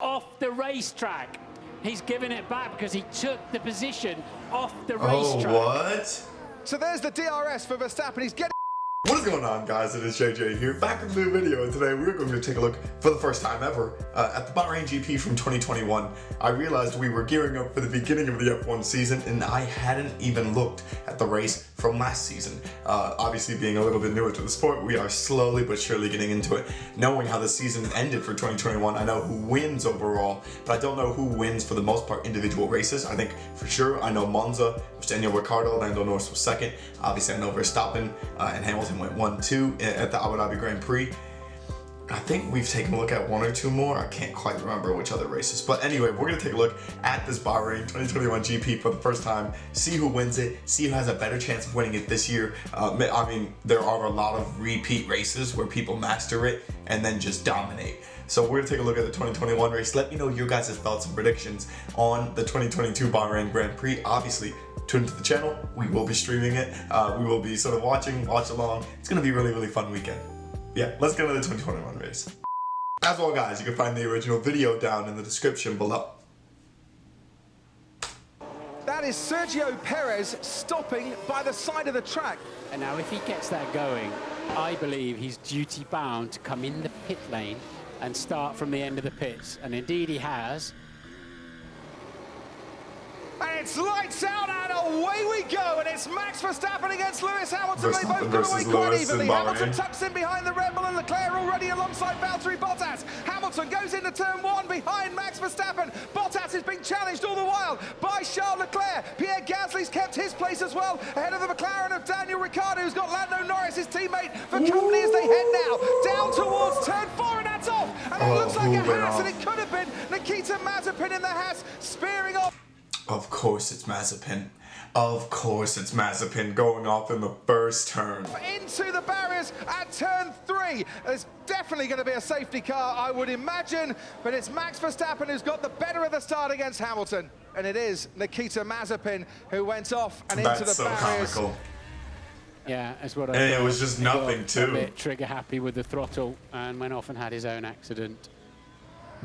off the racetrack. He's given it back because he took the position off the racetrack. Oh, what? So there's the DRS for Verstappen. He's getting... What is going on, guys? It is JJ here, back with a new video, and today we're going to take a look, for the first time ever, at the Bahrain GP from 2021. I realized we were gearing up for the beginning of the F1 season, and I hadn't even looked at the race from last season. Obviously, being a little bit newer to the sport, we are slowly but surely getting into it. Knowing how the season ended for 2021, I know who wins overall, but I don't know who wins for the most part individual races. I think for sure I know Monza was Daniel Ricciardo, Lando Norris was second. Obviously, I know Verstappen and Hamilton went 1-2 at the Abu Dhabi Grand Prix. I think we've taken a look at one or two more. I can't quite remember which other races. But anyway, we're going to take a look at this Bahrain 2021 GP for the first time, see who wins it, see who has a better chance of winning it this year. I mean, there are a lot of repeat races where people master it and then just dominate. So we're going to take a look at the 2021 race. Let me know your guys' thoughts and predictions on the 2022 Bahrain Grand Prix. Obviously, tune into the channel. We will be streaming it. We will be sort of watch along. It's going to be a really, really fun weekend. Yeah, let's get into the 2021 race. As well, guys, you can find the original video down in the description below. That is Sergio Perez stopping by the side of the track. And now if he gets that going, I believe he's duty bound to come in the pit lane and start from the end of the pits. And indeed he has. And it's lights out and away we go. And it's Max Verstappen against Lewis Hamilton. They both got away quite evenly. Hamilton tucks in behind the Red Bull and Leclerc already alongside Valtteri Bottas. Hamilton goes into turn one behind Max Verstappen. Bottas is being challenged all the while by Charles Leclerc. Pierre Gasly's kept his place as well, ahead of the McLaren of Daniel Ricciardo, who's got Lando Norris, his teammate, for company as they head now down towards turn four, and that's off. And it looks like a Haas, and it could have been Nikita Mazepin in the Haas, spearing off. Of course it's Mazepin. Of course it's Mazepin going off in the first turn. Into the barriers at turn three. There's definitely going to be a safety car, I would imagine, but it's Max Verstappen who's got the better of the start against Hamilton. And it is Nikita Mazepin who went off and into the barriers. Comical. Yeah, that's what I And thought. it was just nothing, too. A bit trigger happy with the throttle and went off and had his own accident.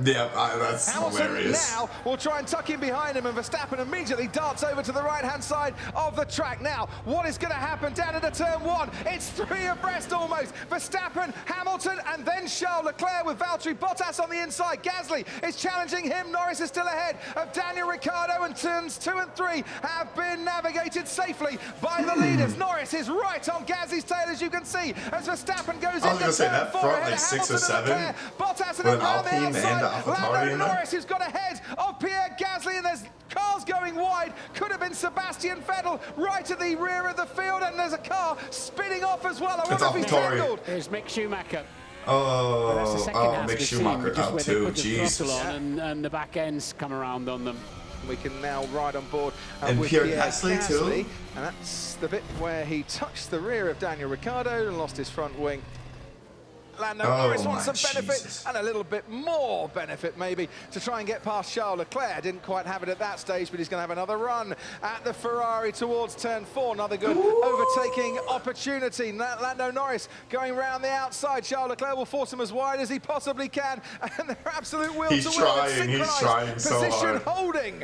Yeah, that's Hamilton hilarious. now will try and tuck in behind him, and Verstappen immediately darts over to the right-hand side of the track. Now, what is going to happen down into turn one? It's three abreast almost. Verstappen, Hamilton, and then Charles Leclerc with Valtteri Bottas on the inside. Gasly is challenging him. Norris is still ahead of Daniel Ricciardo, and turns two and three have been navigated safely by the leaders. Norris is right on Gasly's tail, as you can see, as Verstappen goes into turn four ahead like of 6 or Hamilton 7 and Leclerc. Bottas and with an around the Alpine outside. and Lando Norris who's got ahead of Pierre Gasly, and there's cars going wide. Could have been Sebastian Vettel right at the rear of the field, and there's a car spinning off as well. I wonder if he's tangled. There's Mick Schumacher. Oh, That's the second half Mick Schumacher out too. Jeez. And the back ends come around on them. We can now ride on board and with Pierre Gasly too. And that's the bit where he touched the rear of Daniel Ricciardo and lost his front wing. Lando Norris wants some benefit, and a little bit more benefit maybe, to try and get past Charles Leclerc. Didn't quite have it at that stage, but he's going to have another run at the Ferrari towards turn four. Another good overtaking opportunity. Lando Norris going round the outside. Charles Leclerc will force him as wide as he possibly can, and they're absolute will to will. He's trying so hard. Position holding.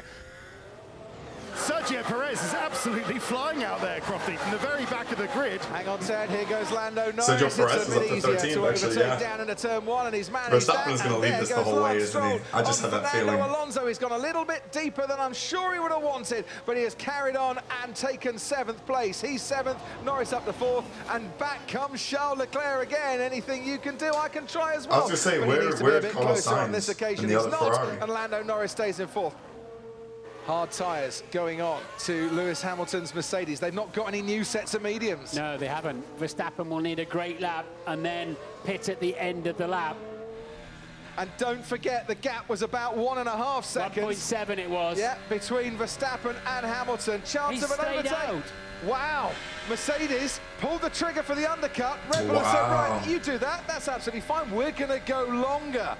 Sergio Perez is absolutely flying out there, Crofty, from the very back of the grid. Hang on, Ted. Here goes Lando Norris. Sergio Perez it's a bit is up to 13th, easier to actually, overtake yeah. down into turn one, and he's managed that. Verstappen's going to lead this the whole way, isn't he? I just had that feeling. Alonso, he's gone a little bit deeper than I'm sure he would have wanted, but he has carried on and taken 7th place. He's 7th, Norris up to 4th, and back comes Charles Leclerc again. Anything you can do, I can try as well. I was going to say, but where he needs to be a bit Carlos closer on Sainz this occasion. and the He's other not, Ferrari? and Lando Norris stays in 4th. Hard tyres going on to Lewis Hamilton's Mercedes. They've not got any new sets of mediums. No, they haven't. Verstappen will need a great lap and then pit at the end of the lap. And don't forget, the gap was about 1.5 seconds. 1.7 it was. Yeah, between Verstappen and Hamilton. Chance of an overtake. Out. Wow. Mercedes pulled the trigger for the undercut. Red Bull said, right, you do that. That's absolutely fine. We're going to go longer.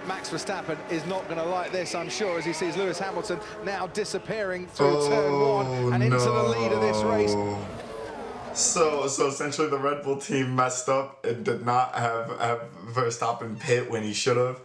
Max Verstappen is not going to like this, I'm sure, as he sees Lewis Hamilton now disappearing through turn one and into the lead of this race. So essentially the Red Bull team messed up and did not have Verstappen pit when he should have.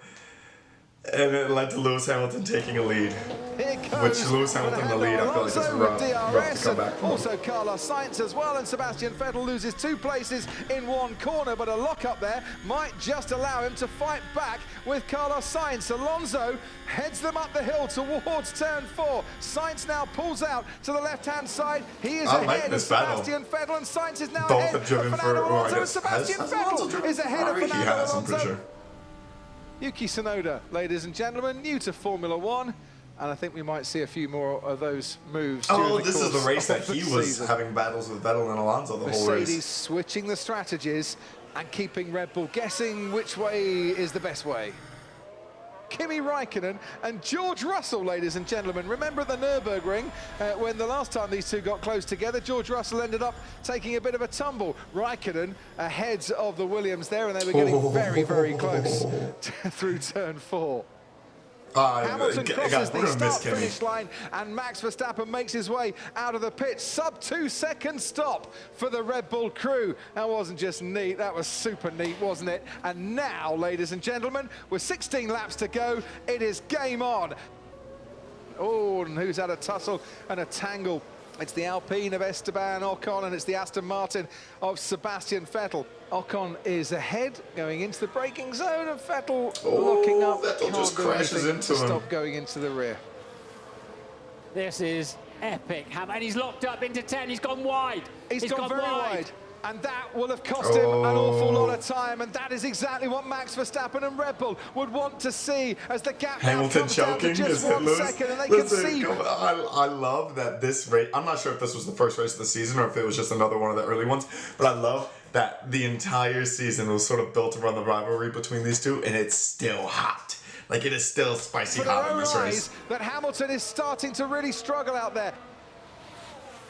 And it led to Lewis Hamilton taking a lead. Which Lewis Hamilton in the lead, I feel like it's rough to come back from. Also Carlos Sainz as well, and Sebastian Vettel loses 2 places in one corner, but a lock-up there might just allow him to fight back with Carlos Sainz. Alonso heads them up the hill towards turn 4. Sainz now pulls out to the left-hand side. He is ahead of Sebastian Vettel, and Sainz is now ahead of Fernando Alonso, and Sebastian Vettel is ahead of Fernando Alonso. Yuki Tsunoda, ladies and gentlemen, new to Formula 1. And I think we might see a few more of those moves. Oh, this is the race that he was having battles with Vettel and Alonso the whole race. Mercedes switching the strategies and keeping Red Bull guessing which way is the best way. Kimi Raikkonen and George Russell, ladies and gentlemen. Remember the Nürburgring, when the last time these two got close together, George Russell ended up taking a bit of a tumble. Raikkonen ahead of the Williams there, and they were getting very, very close through turn 4. Hamilton crosses the start-finish line, and Max Verstappen makes his way out of the pit. Sub-2 second stop for the Red Bull crew. That wasn't just neat, that was super neat, wasn't it? And now, ladies and gentlemen, with 16 laps to go, it is game on. Oh, and who's had a tussle and a tangle? It's the Alpine of Esteban Ocon, and it's the Aston Martin of Sebastian Vettel. Ocon is ahead, going into the braking zone, and Vettel locking up. Vettel just crashes into him. Stop going into the rear. This is epic. And he's locked up into 10. He's gone wide. He's gone very wide. And that will have cost him an awful lot of time, and that is exactly what Max Verstappen and Red Bull would want to see as the gap now comes down to just 1 second, and they can see. I love that this race, I'm not sure if this was the first race of the season or if it was just another one of the early ones, but I love that the entire season was sort of built around the rivalry between these two, and it's still hot. Like, it is still spicy hot in this race. That Hamilton is starting to really struggle out there.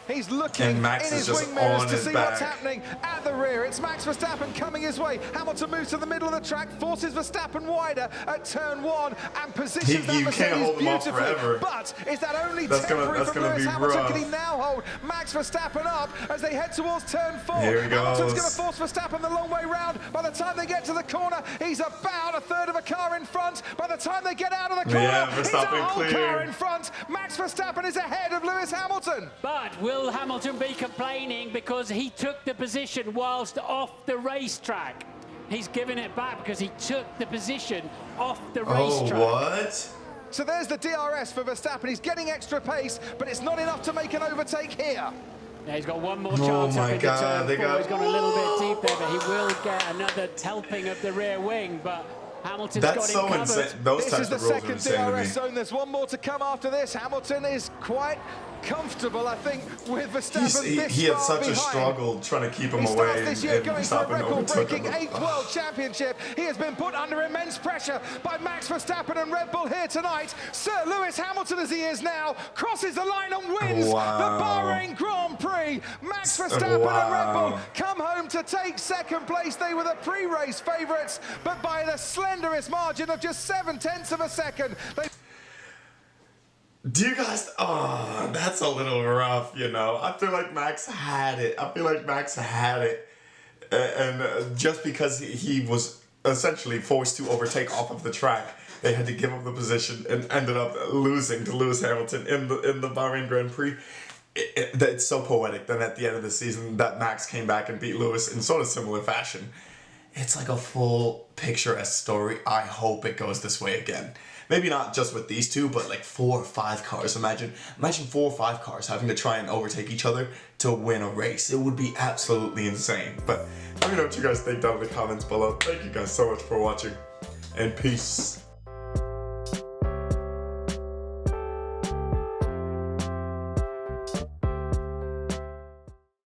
He's looking in his wing mirrors to see what's happening at the rear. It's Max Verstappen coming his way. Hamilton moves to the middle of the track, forces Verstappen wider at turn 1 and positions that Mercedes beautifully. But is that only temporary from Lewis Hamilton? Can he now hold Max Verstappen up as they head towards turn 4? Here he goes. Hamilton's going to force Verstappen the long way round. By the time they get to the corner, he's about a third of a car in front. By the time they get out of the corner, he's a whole car in front. Max Verstappen is ahead of Lewis Hamilton. But will Hamilton be complaining because he took the position whilst off the racetrack? He's given it back because he took the position off the racetrack. Oh, what? So there's the DRS for Verstappen. He's getting extra pace, but it's not enough to make an overtake here. Yeah, he's got one more chance up into turn 4. He's gone a little bit deep there, but he will get another helping of the rear wing. But Hamilton's got him covered. Insane. Those this is the second DRS to me. zone. There's one more to come after this. Hamilton is quite comfortable, I think, with Verstappen he had such a struggle trying to keep him away. This year going for a record-breaking 8th World Championship. He has been put under immense pressure by Max Verstappen and Red Bull here tonight. Sir Lewis Hamilton, as he is now, crosses the line and wins the Bahrain Grand Prix. Max Verstappen and Red Bull come home to take second place. They were the pre-race favourites, but by the slenderest margin of just 0.7 of a second. Do you guys, that's a little rough, you know. I feel like Max had it. And just because he was essentially forced to overtake off of the track, they had to give up the position and ended up losing to Lewis Hamilton in the Bahrain Grand Prix. It's so poetic. Then at the end of the season, that Max came back and beat Lewis in sort of similar fashion. It's like a full picturesque story. I hope it goes this way again. Maybe not just with these two, but like 4 or 5 cars. Imagine 4 or 5 cars having to try and overtake each other to win a race. It would be absolutely insane. But let me know what you guys think down in the comments below. Thank you guys so much for watching, and peace.